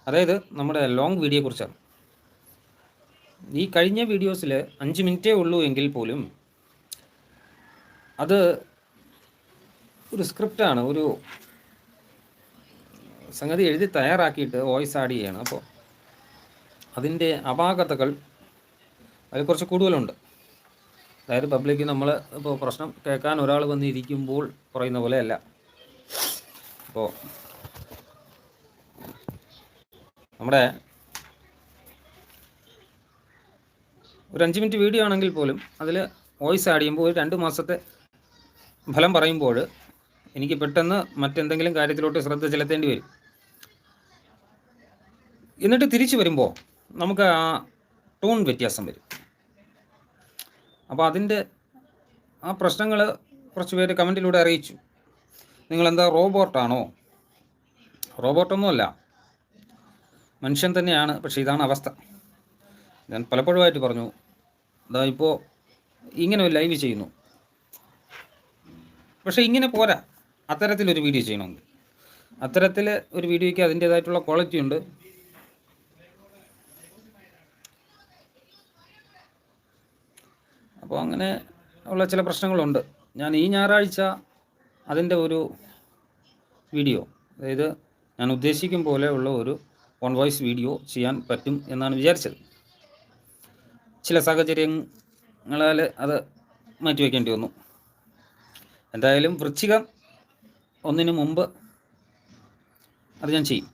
അതായത് നമ്മുടെ ലോങ് വീഡിയോയെക്കുറിച്ചാണ്. ഈ കഴിഞ്ഞ വീഡിയോസിൽ 5 മിനിറ്റേ ഉള്ളൂ എങ്കിൽ പോലും അത് ഒരു സ്ക്രിപ്റ്റാണ്, ഒരു സംഗതി എഴുതി തയ്യാറാക്കിയിട്ട് വോയിസ് ആഡ് ചെയ്യണം. അപ്പോൾ അതിൻ്റെ അപാകതകൾ അതിൽ കുറച്ച് കൂടുതലുണ്ട്. അതായത് പബ്ലിക്ക് നമ്മൾ ഇപ്പോൾ പ്രശ്നം കേൾക്കാൻ ഒരാൾ വന്നിരിക്കുമ്പോൾ പറയുന്ന പോലെ അല്ല. അപ്പോൾ നമ്മുടെ ഒരു 5 മിനിറ്റ് വീഡിയോ ആണെങ്കിൽ പോലും അതിൽ വോയിസ് ആഡ് ചെയ്യുമ്പോൾ ഒരു 2 മാസത്തെ ഫലം പറയുമ്പോൾ എനിക്ക് പെട്ടെന്ന് മറ്റെന്തെങ്കിലും കാര്യത്തിലോട്ട് ശ്രദ്ധ ചെലുത്തേണ്ടി വരും. എന്നിട്ട് തിരിച്ചു വരുമ്പോൾ നമുക്ക് ആ ടോൺ വ്യത്യാസം വരും. അപ്പോൾ അതിൻ്റെ ആ പ്രശ്നങ്ങൾ കുറച്ച് പേര് കമൻറ്റിലൂടെ അറിയിച്ചു. നിങ്ങളെന്താ റോബോട്ടാണോ? റോബോട്ടൊന്നുമല്ല, മനുഷ്യൻ തന്നെയാണ്. പക്ഷേ ഇതാണ് അവസ്ഥ. ഞാൻ പലപ്പോഴുമായിട്ട് പറഞ്ഞു, അതാ ഇപ്പോൾ ഇങ്ങനെ ഒരു ലൈവ് ചെയ്യുന്നു, പക്ഷേ ഇങ്ങനെ പോരാ. അത്തരത്തിലൊരു വീഡിയോ ചെയ്യണമെങ്കിൽ അത്തരത്തിൽ ഒരു വീഡിയോയ്ക്ക് അതിൻ്റേതായിട്ടുള്ള ക്വാളിറ്റി ഉണ്ട്. അപ്പോൾ അങ്ങനെ ഉള്ള ചില പ്രശ്നങ്ങളുണ്ട്. ഞാൻ ഈ ഞായറാഴ്ച അതിൻ്റെ ഒരു വീഡിയോ, അതായത് ഞാൻ ഉദ്ദേശിക്കും പോലെ ഉള്ള ഒരു ഓൺ വോയിസ് വീഡിയോ ചെയ്യാൻ പറ്റും എന്നാണ് വിചാരിച്ചത്. ചില സാഹചര്യങ്ങളാൽ അത് മാറ്റിവെക്കേണ്ടി വന്നു. എന്തായാലും വൃശ്ചികം 1 മുമ്പ് അത് ഞാൻ ചെയ്യും.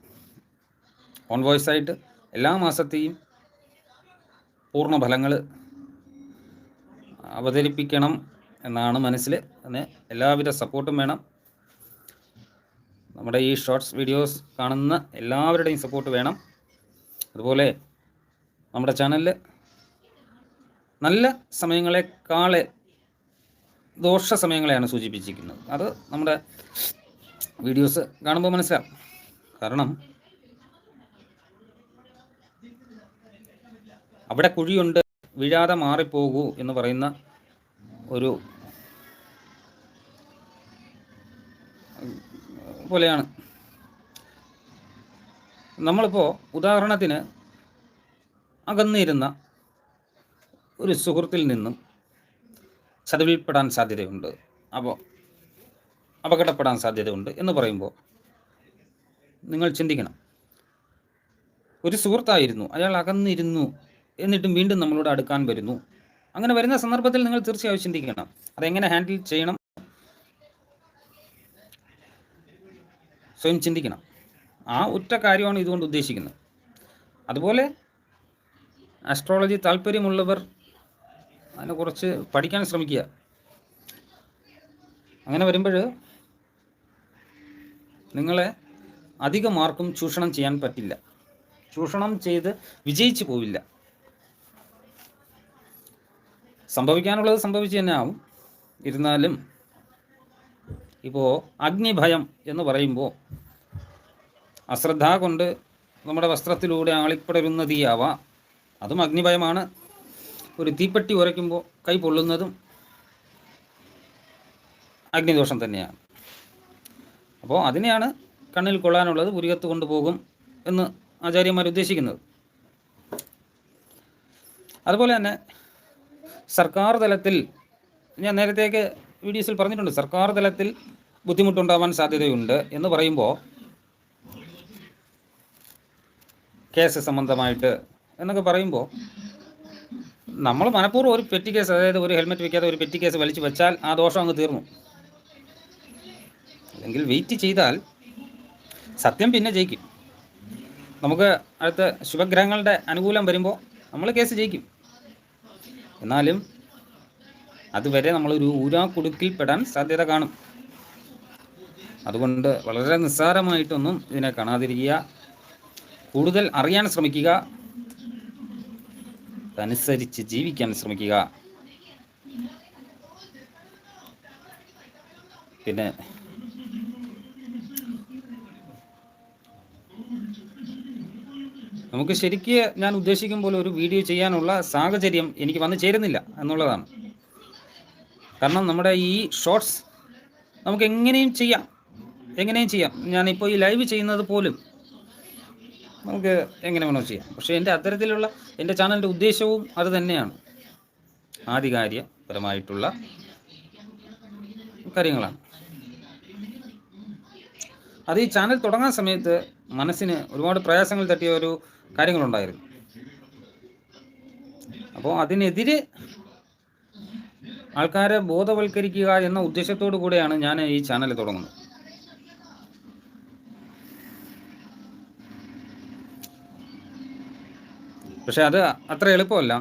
ഓൺ വോയിസ് ആയിട്ട് എല്ലാ മാസത്തെയും പൂർണ്ണ ഫലങ്ങൾ അവതരിപ്പിക്കണം എന്നാണ് മനസ്സിൽ. അതിന് എല്ലാവിധ സപ്പോർട്ടും വേണം. നമ്മുടെ ഈ ഷോർട്സ് വീഡിയോസ് കാണുന്ന എല്ലാവരുടെയും സപ്പോർട്ട് വേണം. അതുപോലെ നമ്മുടെ ചാനലിൽ നല്ല സമയങ്ങളെക്കാളെ ദോഷ സമയങ്ങളെയാണ് സൂചിപ്പിച്ചിരിക്കുന്നത്. അത് നമ്മുടെ വീഡിയോസ് കാണുമ്പോൾ മനസ്സിലാവും. കാരണം അവിടെ കുഴിയുണ്ട്, വീഴാതെ മാറിപ്പോകൂ എന്ന് പറയുന്ന ഒരു പോലെയാണ്. നമ്മളിപ്പോൾ ഉദാഹരണത്തിന് അകന്നിരുന്ന ഒരു സുഹൃത്തിൽ നിന്നും ചതിവിൽപ്പെടാൻ സാധ്യതയുണ്ട്, അപ്പോൾ അപകടപ്പെടാൻ സാധ്യതയുണ്ട് എന്ന് പറയുമ്പോൾ നിങ്ങൾ ചിന്തിക്കണം. ഒരു സുഹൃത്തായിരുന്നു, അയാൾ അകന്നിരുന്നു, എന്നിട്ടും വീണ്ടും നമ്മളോട് അടുക്കാൻ വരുന്നു. അങ്ങനെ വരുന്ന സന്ദർഭത്തിൽ നിങ്ങൾ തീർച്ചയായും ചിന്തിക്കണം, അതെങ്ങനെ ഹാൻഡിൽ ചെയ്യണം, സ്വയം ചിന്തിക്കണം. ആ ഒറ്റ കാര്യമാണ് ഇതുകൊണ്ട് ഉദ്ദേശിക്കുന്നത്. അതുപോലെ ആസ്ട്രോളജി താല്പര്യമുള്ളവർ അതിനെക്കുറിച്ച് പഠിക്കാൻ ശ്രമിക്കുക. അങ്ങനെ വരുമ്പോൾ നിങ്ങളെ അധിക മാർക്കും ചൂഷണം ചെയ്യാൻ പറ്റില്ല. ചൂഷണം ചെയ്ത് വിജയിച്ചു പോവില്ല. സംഭവിക്കാനുള്ളത് സംഭവിച്ചു തന്നെ ആവും. ഇരുന്നാലും ഇപ്പോൾ അഗ്നിഭയം എന്ന് പറയുമ്പോൾ അശ്രദ്ധ കൊണ്ട് നമ്മുടെ വസ്ത്രത്തിലൂടെ ആളിപ്പടരുന്ന തീയാവാം. അതും അഗ്നിഭയമാണ്. ഒരു തീപ്പെട്ടി ഉരയ്ക്കുമ്പോൾ കൈ പൊള്ളുന്നതും അഗ്നിദോഷം തന്നെയാണ്. അപ്പോൾ അതിനെയാണ് കണ്ണിൽ കൊള്ളാനുള്ളത് പുരികത്ത് കൊണ്ടുപോകും എന്ന് ആചാര്യന്മാർ ഉദ്ദേശിക്കുന്നത്. അതുപോലെ തന്നെ സർക്കാർ തലത്തിൽ, ഞാൻ നേരത്തെയൊക്കെ വീഡിയോസിൽ പറഞ്ഞിട്ടുണ്ട്, സർക്കാർ തലത്തിൽ ബുദ്ധിമുട്ടുണ്ടാവാൻ സാധ്യതയുണ്ട് എന്ന് പറയുമ്പോൾ കേസ് സംബന്ധമായിട്ട് എന്നൊക്കെ പറയുമ്പോൾ നമ്മൾ മനഃപൂർവ്വം ഒരു പെറ്റി കേസ്, അതായത് ഒരു ഹെൽമെറ്റ് വയ്ക്കാതെ ഒരു പെറ്റി കേസ് വലിച്ചു വെച്ചാൽ ആ ദോഷം അങ്ങ് തീർന്നു. അല്ലെങ്കിൽ വെയിറ്റ് ചെയ്താൽ സത്യം പിന്നെ ജയിക്കും. നമുക്ക് അടുത്ത ശുഭഗ്രഹങ്ങളുടെ അനുകൂലം വരുമ്പോൾ നമ്മൾ കേസ് ജയിക്കും. എന്നാലും അതുവരെ നമ്മളൊരു ഊരാക്കുടുക്കിൽ പെടാൻ സാധ്യത കാണും. അതുകൊണ്ട് വളരെ നിസ്സാരമായിട്ടൊന്നും ഇതിനെ കാണാതിരിക്കുക. കൂടുതൽ അറിയാൻ ശ്രമിക്കുക, അതനുസരിച്ച് ജീവിക്കാൻ ശ്രമിക്കുക. പിന്നെ നമുക്ക് ശരിക്ക് ഞാൻ ഉദ്ദേശിക്കും പോലെ ഒരു വീഡിയോ ചെയ്യാനുള്ള സാഹചര്യം എനിക്ക് വന്നു ചേരുന്നില്ല എന്നുള്ളതാണ്. കാരണം നമ്മുടെ ഈ ഷോർട്സ് നമുക്ക് എങ്ങനെയും ചെയ്യാം. ഞാനിപ്പോൾ ഈ ലൈവ് ചെയ്യുന്നത് പോലും നമുക്ക് എങ്ങനെ വേണോ ചെയ്യാം. പക്ഷേ എൻ്റെ ചാനലിൻ്റെ ഉദ്ദേശവും അത് തന്നെയാണ്, ആധികാരികപരമായിട്ടുള്ള കാര്യങ്ങളാണ്. അത് ഈ ചാനൽ തുടങ്ങാൻ സമയത്ത് മനസ്സിന് ഒരുപാട് പ്രയാസങ്ങൾ തട്ടിയ ഒരു കാര്യങ്ങളുണ്ടായിരുന്നു. അപ്പോൾ അതിനെതിരെ ആൾക്കാരെ ബോധവൽക്കരിക്കുക എന്ന ഉദ്ദേശത്തോടു കൂടെയാണ് ഞാൻ ഈ ചാനൽ തുടങ്ങുന്നത്. പക്ഷെ അത് അത്ര എളുപ്പമല്ല.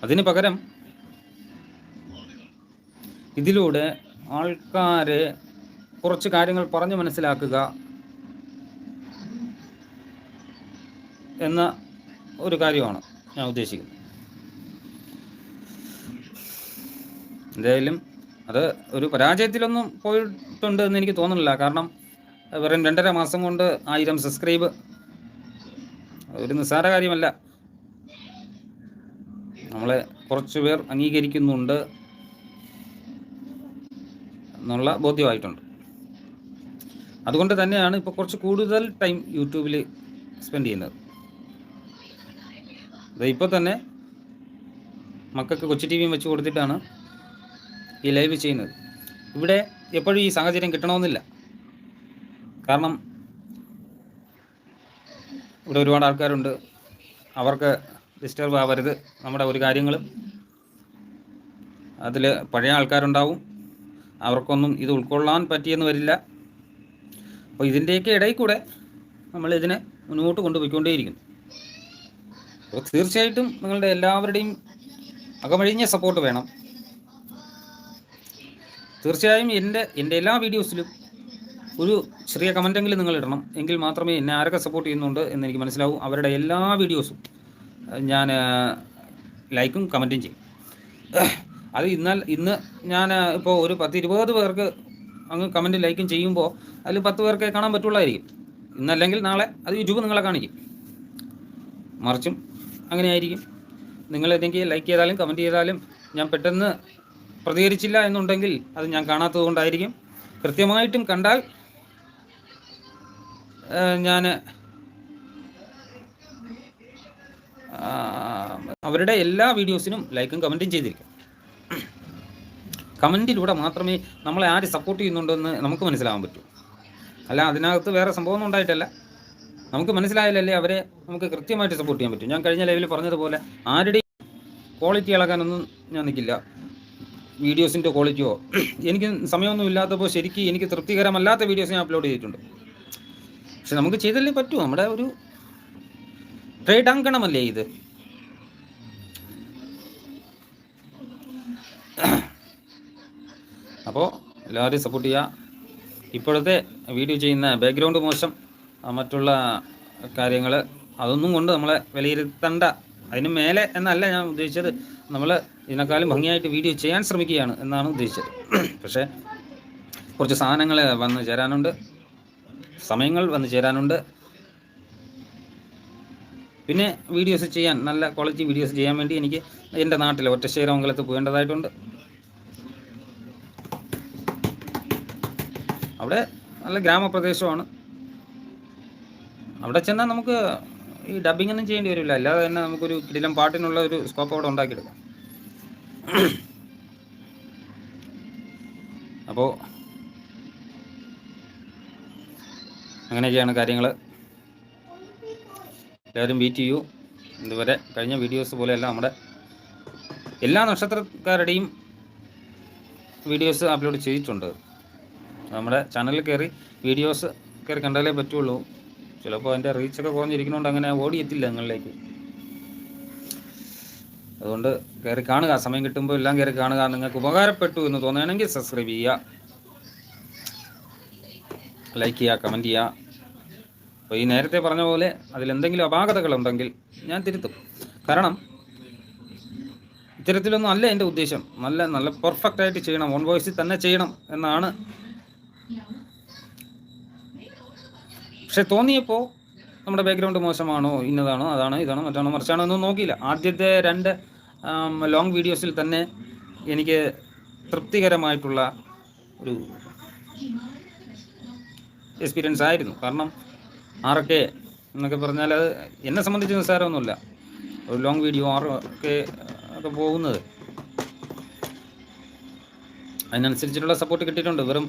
അതിന് പകരം ഇതിലൂടെ ആൾക്കാരെ കുറച്ച് കാര്യങ്ങൾ പറഞ്ഞു മനസ്സിലാക്കുക എന്ന ഒരു കാര്യമാണ് ഞാൻ ഉദ്ദേശിക്കുന്നത്. എന്തായാലും അത് ഒരു പരാജയത്തിലൊന്നും പോയിട്ടുണ്ട് എന്ന് എനിക്ക് തോന്നുന്നില്ല. കാരണം വെറും 2.5 മാസം കൊണ്ട് 1000 സബ്സ്ക്രൈബ് ഒരു നിസ്സാര കാര്യമല്ല. നമ്മളെ കുറച്ച് പേർ അംഗീകരിക്കുന്നുണ്ട് എന്നുള്ള ബോധ്യമായിട്ടുണ്ട്. അതുകൊണ്ട് തന്നെയാണ് ഇപ്പോൾ കുറച്ച് കൂടുതൽ ടൈം യൂട്യൂബിൽ സ്പെൻഡ് ചെയ്യുന്നത്. ഇപ്പോൾ തന്നെ മക്കൾക്ക് കൊച്ചു ടി വിയും വെച്ച് കൊടുത്തിട്ടാണ് ഈ ലൈവ് ചെയ്യുന്നത്. ഇവിടെ എപ്പോഴും ഈ സാഹചര്യം കിട്ടണമെന്നില്ല. കാരണം ഇവിടെ ഒരുപാട് ആൾക്കാരുണ്ട്, അവർക്ക് ഡിസ്റ്റർബ് ആവരുത് നമ്മുടെ ഒരു കാര്യങ്ങളും. അതിൽ പഴയ ആൾക്കാരുണ്ടാവും, അവർക്കൊന്നും ഇത് ഉൾക്കൊള്ളാൻ പറ്റിയെന്ന് വരില്ല. അപ്പോൾ ഇതിൻ്റെയൊക്കെ ഇടയിൽ കൂടെ നമ്മളിതിനെ മുന്നോട്ട് കൊണ്ടുപോയിക്കൊണ്ടേയിരിക്കുന്നു. അപ്പോൾ തീർച്ചയായിട്ടും നിങ്ങളുടെ എല്ലാവരുടെയും അകമഴിഞ്ഞ സപ്പോർട്ട് വേണം. തീർച്ചയായും എൻ്റെ എല്ലാ വീഡിയോസിലും ഒരു ചെറിയ കമൻറ്റെങ്കിലും നിങ്ങൾ ഇടണം. എങ്കിൽ മാത്രമേ എന്നെ ആരൊക്കെ സപ്പോർട്ട് ചെയ്യുന്നുണ്ട് എന്നെനിക്ക് മനസ്സിലാവും. അവരുടെ എല്ലാ വീഡിയോസും ഞാൻ ലൈക്കും കമൻറ്റും ചെയ്യും. അത് ഇന്ന് ഞാൻ ഇപ്പോൾ ഒരു 10-20 പേർക്ക് അങ്ങ് കമൻറ്റ് ലൈക്കും ചെയ്യുമ്പോൾ അതിൽ 10 പേർക്കേ കാണാൻ പറ്റുള്ളായിരിക്കും. ഇന്നല്ലെങ്കിൽ നാളെ അത് യൂട്യൂബ് നിങ്ങളെ കാണിക്കും. മറിച്ചും അങ്ങനെയായിരിക്കും. നിങ്ങളെനിക്ക് ലൈക്ക് ചെയ്താലും കമൻറ്റ് ചെയ്താലും ഞാൻ പെട്ടെന്ന് പ്രതികരിച്ചില്ല എന്നുണ്ടെങ്കിൽ അത് ഞാൻ കാണാത്തത് കൊണ്ടായിരിക്കും. കൃത്യമായിട്ടും കണ്ടാൽ ഞാൻ അവരുടെ എല്ലാ വീഡിയോസിനും ലൈക്കും കമൻറ്റും ചെയ്തിരിക്കും. കമൻറ്റിലൂടെ മാത്രമേ നമ്മളെ ആര് സപ്പോർട്ട് ചെയ്യുന്നുണ്ടെന്ന് നമുക്ക് മനസ്സിലാകാൻ പറ്റൂ. അല്ല അതിനകത്ത് വേറെ സംഭവമൊന്നും ഉണ്ടായിട്ടല്ല. നമുക്ക് മനസ്സിലായാലല്ലേ അവരെ നമുക്ക് കൃത്യമായിട്ട് സപ്പോർട്ട് ചെയ്യാൻ പറ്റും. ഞാൻ കഴിഞ്ഞ ലൈവിൽ പറഞ്ഞതുപോലെ ആരുടെയും ക്വാളിറ്റി ഇളകാനൊന്നും ഞാൻ നിൽക്കില്ല. വീഡിയോസിൻ്റെ ക്വാളിറ്റിയോ എനിക്ക് സമയമൊന്നും ഇല്ലാത്തപ്പോൾ ശരിക്കും എനിക്ക് തൃപ്തികരമല്ലാത്ത വീഡിയോസ് ഞാൻ അപ്ലോഡ് ചെയ്തിട്ടുണ്ട്. പക്ഷെ നമുക്ക് ചെയ്തല്ലേ പറ്റൂ. നമ്മുടെ ഒരു ട്രേഡ് അങ്കണമല്ലേ ഇത്. അപ്പോൾ എല്ലാവരും സപ്പോർട്ട് ചെയ്യുക. ഇപ്പോഴത്തെ വീഡിയോ ചെയ്യുന്ന ബാക്ക്ഗ്രൗണ്ട് മോശം, മറ്റുള്ള കാര്യങ്ങൾ അതൊന്നും കൊണ്ട് നമ്മളെ വിലയിരുത്തേണ്ട. അതിന് മേലെ എന്നല്ല ഞാൻ ഉദ്ദേശിച്ചത്. നമ്മൾ ഇതിനേക്കാളും ഭംഗിയായിട്ട് വീഡിയോ ചെയ്യാൻ ശ്രമിക്കുകയാണ് എന്നാണ് ഉദ്ദേശിച്ചത്. പക്ഷേ കുറച്ച് സാധനങ്ങൾ വന്ന് ചേരാനുണ്ട്, സമയങ്ങൾ വന്ന് ചേരാനുണ്ട്. പിന്നെ വീഡിയോസ് ചെയ്യാൻ, നല്ല ക്വാളിറ്റി വീഡിയോസ് ചെയ്യാൻ വേണ്ടി എനിക്ക് എൻ്റെ നാട്ടിലെ ഒറ്റശ്ശേരമംഗലത്ത് പോകേണ്ടതായിട്ടുണ്ട്. അവിടെ നല്ല ഗ്രാമപ്രദേശമാണ്. അവിടെ ചെന്നാൽ നമുക്ക് ഈ ഡബിംഗ് ഒന്നും ചെയ്യേണ്ടി വരില്ല. അല്ലാതെ തന്നെ നമുക്കൊരു കിടിലം പാട്ടിനുള്ള ഒരു സ്കോപ്പ് അവിടെ ഉണ്ടാക്കിയെടുക്കാം. അപ്പോൾ അങ്ങനെയൊക്കെയാണ് കാര്യങ്ങൾ. എല്ലാവരും വെയിറ്റ് ചെയ്യൂ. ഇതുവരെ കഴിഞ്ഞ വീഡിയോസ് പോലെയല്ല, നമ്മുടെ എല്ലാ നക്ഷത്രക്കാരുടെയും വീഡിയോസ് അപ്ലോഡ് ചെയ്തിട്ടുണ്ട്. നമ്മുടെ ചാനലിൽ കയറി വീഡിയോസ് കയറി കണ്ടാലേ പറ്റുള്ളൂ. ചിലപ്പോൾ അതിൻ്റെ റീച്ചൊക്കെ കുറഞ്ഞിരിക്കുന്നതുകൊണ്ട് അങ്ങനെ ഓടിയെത്തില്ല നിങ്ങളിലേക്ക്. അതുകൊണ്ട് കയറി കാണുക, സമയം കിട്ടുമ്പോൾ എല്ലാം കയറി കാണുക. നിങ്ങൾക്ക് ഉപകാരപ്പെട്ടു എന്ന് തോന്നുകയാണെങ്കിൽ സബ്സ്ക്രൈബ് ചെയ്യുക, ലൈക്ക് ചെയ്യുക, കമൻറ്റ് ചെയ്യുക. അപ്പോൾ ഈ നേരത്തെ പറഞ്ഞ പോലെ അതിലെന്തെങ്കിലും അപാകതകളുണ്ടെങ്കിൽ ഞാൻ തിരുത്തും. കാരണം ഇത്തരത്തിലൊന്നും അല്ല എൻ്റെ ഉദ്ദേശം. നല്ല പെർഫെക്റ്റായിട്ട് ചെയ്യണം, ഓൺ വോയിസിൽ തന്നെ ചെയ്യണം എന്നാണ്. പക്ഷെ തോന്നിയപ്പോൾ നമ്മുടെ ബാക്ക്ഗ്രൗണ്ട് മോശമാണോ, ഇന്നതാണോ, അതാണോ, ഇതാണോ, മറ്റാണോ, മറിച്ചാണോ ഒന്നും നോക്കിയില്ല. ആദ്യത്തെ 2 ലോങ് വീഡിയോസിൽ തന്നെ എനിക്ക് തൃപ്തികരമായിട്ടുള്ള ഒരു എക്സ്പീരിയൻസ് ആയിരുന്നു. കാരണം ആറൊക്കെ എന്നൊക്കെ പറഞ്ഞാൽ അത് എന്നെ സംബന്ധിച്ച് നിസ്സാരമൊന്നുമില്ല. ഒരു ലോങ് വീഡിയോ 6K ഒക്കെ പോകുന്നത് അതിനനുസരിച്ചിട്ടുള്ള സപ്പോർട്ട് കിട്ടിയിട്ടുണ്ട്. വെറും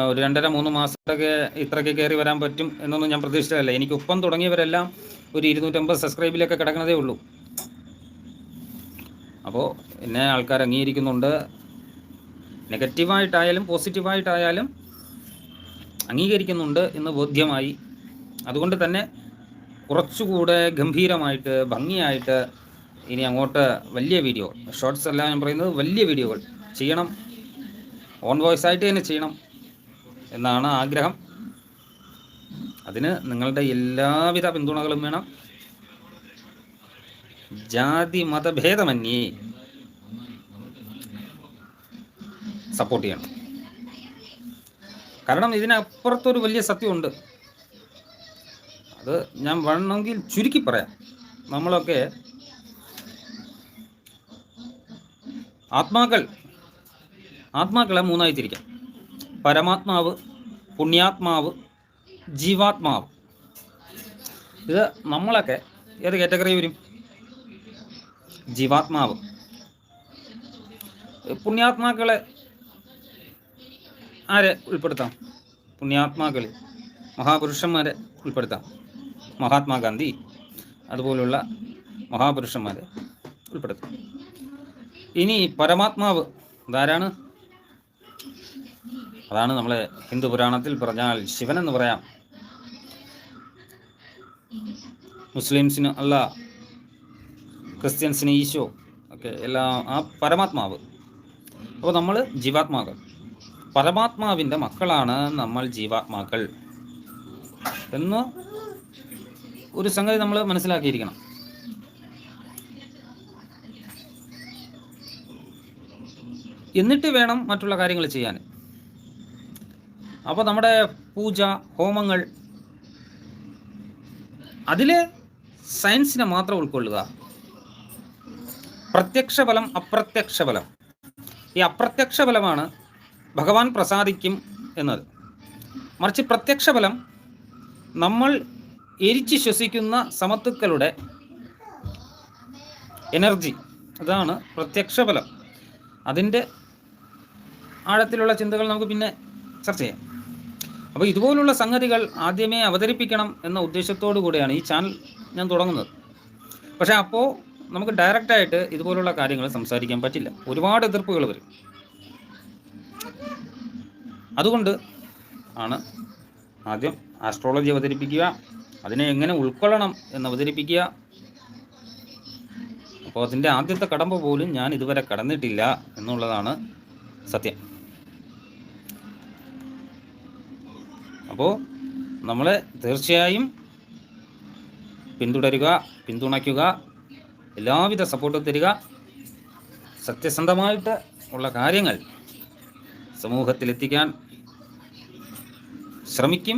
ഒരു 2.5-3 മാസത്തൊക്കെ ഇത്രയ്ക്ക് കയറി വരാൻ പറ്റും എന്നൊന്നും ഞാൻ പ്രതീക്ഷിച്ചതല്ല. എനിക്ക് ഒപ്പം തുടങ്ങിയവരെല്ലാം ഒരു 250 സബ്സ്ക്രൈബിലൊക്കെ കിടക്കുന്നതേ ഉള്ളൂ. അപ്പോൾ എന്നെ ആൾക്കാർ അംഗീകരിക്കുന്നുണ്ട്. നെഗറ്റീവായിട്ടായാലും പോസിറ്റീവായിട്ടായാലും അംഗീകരിക്കുന്നുണ്ട് എന്ന് ബോധ്യമായി. അതുകൊണ്ട് തന്നെ കുറച്ചുകൂടെ ഗംഭീരമായിട്ട് ഭംഗിയായിട്ട് ഇനി അങ്ങോട്ട് വലിയ വീഡിയോ, ഷോർട്സ് അല്ല ഞാൻ പറയുന്നത്, വലിയ വീഡിയോകൾ ചെയ്യണം. ഓൺ വോയിസ് ആയിട്ട് തന്നെ ചെയ്യണം എന്നാണ് ആഗ്രഹം. അതിന് നിങ്ങളുടെ എല്ലാവിധ പിന്തുണകളും വേണം. ജാതി മതഭേദമന്യേ സപ്പോർട്ട് ചെയ്യണം. കാരണം ഇതിനപ്പുറത്തൊരു വലിയ സത്യമുണ്ട്. അത് ഞാൻ വേണമെങ്കിൽ ചുരുക്കി പറയാം. നമ്മളൊക്കെ ആത്മാക്കളെ 3ആയി തിരിക്കാം. പരമാത്മാവ്, പുണ്യാത്മാവ്, ജീവാത്മാവ്. ഇത് നമ്മളൊക്കെ ഏത് കാറ്റഗറി വരും? ജീവാത്മാവ്. പുണ്യാത്മാക്കളെ ആരെ ഉൾപ്പെടുത്താം? പുണ്യാത്മാക്കളിൽ മഹാപുരുഷന്മാരെ ഉൾപ്പെടുത്താം. മഹാത്മാഗാന്ധി അതുപോലുള്ള മഹാപുരുഷന്മാരെ ഉൾപ്പെടുത്താം. ഇനി പരമാത്മാവ് ഇതാരാണ്? അതാണ് നമ്മളെ ഹിന്ദു പുരാണത്തിൽ പറഞ്ഞാൽ ശിവൻ എന്ന് പറയാം. മുസ്ലിംസിന് അല്ല, ക്രിസ്ത്യൻസിന് ഈശോ ഒക്കെ എല്ലാം ആ പരമാത്മാവ്. അപ്പോൾ നമ്മൾ ജീവാത്മാക്കൾ, പരമാത്മാവിൻ്റെ മക്കളാണ് നമ്മൾ ജീവാത്മാക്കൾ എന്ന് ഒരു സംഗതി നമ്മൾ മനസ്സിലാക്കിയിരിക്കണം. എന്നിട്ട് വേണം മറ്റുള്ള കാര്യങ്ങൾ ചെയ്യാൻ. അപ്പോൾ നമ്മുടെ പൂജ, ഹോമങ്ങൾ, അതിൽ സയൻസിനെ മാത്രം ഉൾക്കൊള്ളുക. പ്രത്യക്ഷ ഫലം, അപ്രത്യക്ഷ ഫലം. ഈ അപ്രത്യക്ഷ ഫലമാണ് ഭഗവാൻ പ്രസാദിക്കും എന്നത്. മറിച്ച് പ്രത്യക്ഷ ഫലം നമ്മൾ എരിച്ച് ശ്വസിക്കുന്ന സമത്തുക്കളുടെ എനർജി, അതാണ് പ്രത്യക്ഷ ഫലം. അതിൻ്റെ ആഴത്തിലുള്ള ചിന്തകൾ നമുക്ക് പിന്നെ ചർച്ച ചെയ്യാം. അപ്പോൾ ഇതുപോലുള്ള സംഗതികൾ ആദ്യമേ അവതരിപ്പിക്കണം എന്ന ഉദ്ദേശത്തോടു കൂടിയാണ് ഈ ചാനൽ ഞാൻ തുടങ്ങുന്നത്. പക്ഷേ അപ്പോൾ നമുക്ക് ഡയറക്റ്റായിട്ട് ഇതുപോലുള്ള കാര്യങ്ങൾ സംസാരിക്കാൻ പറ്റില്ല. ഒരുപാട് എതിർപ്പുകൾ വരും. അതുകൊണ്ട് ആണ് ആദ്യം ആസ്ട്രോളജി അവതരിപ്പിക്കുക, അതിനെ എങ്ങനെ ഉൾക്കൊള്ളണം എന്ന് അവതരിപ്പിക്കുക. അപ്പോൾ അതിൻ്റെ ആദ്യത്തെ കടമ്പ പോലും ഞാൻ ഇതുവരെ കടന്നിട്ടില്ല എന്നുള്ളതാണ് സത്യം. അപ്പോൾ നമ്മളെ തീർച്ചയായും പിന്തുടരുക, പിന്തുണയ്ക്കുക, എല്ലാവിധ സപ്പോർട്ടും തരിക. സത്യസന്ധമായിട്ട് ഉള്ള കാര്യങ്ങൾ സമൂഹത്തിലെത്തിക്കാൻ ശ്രമിക്കും.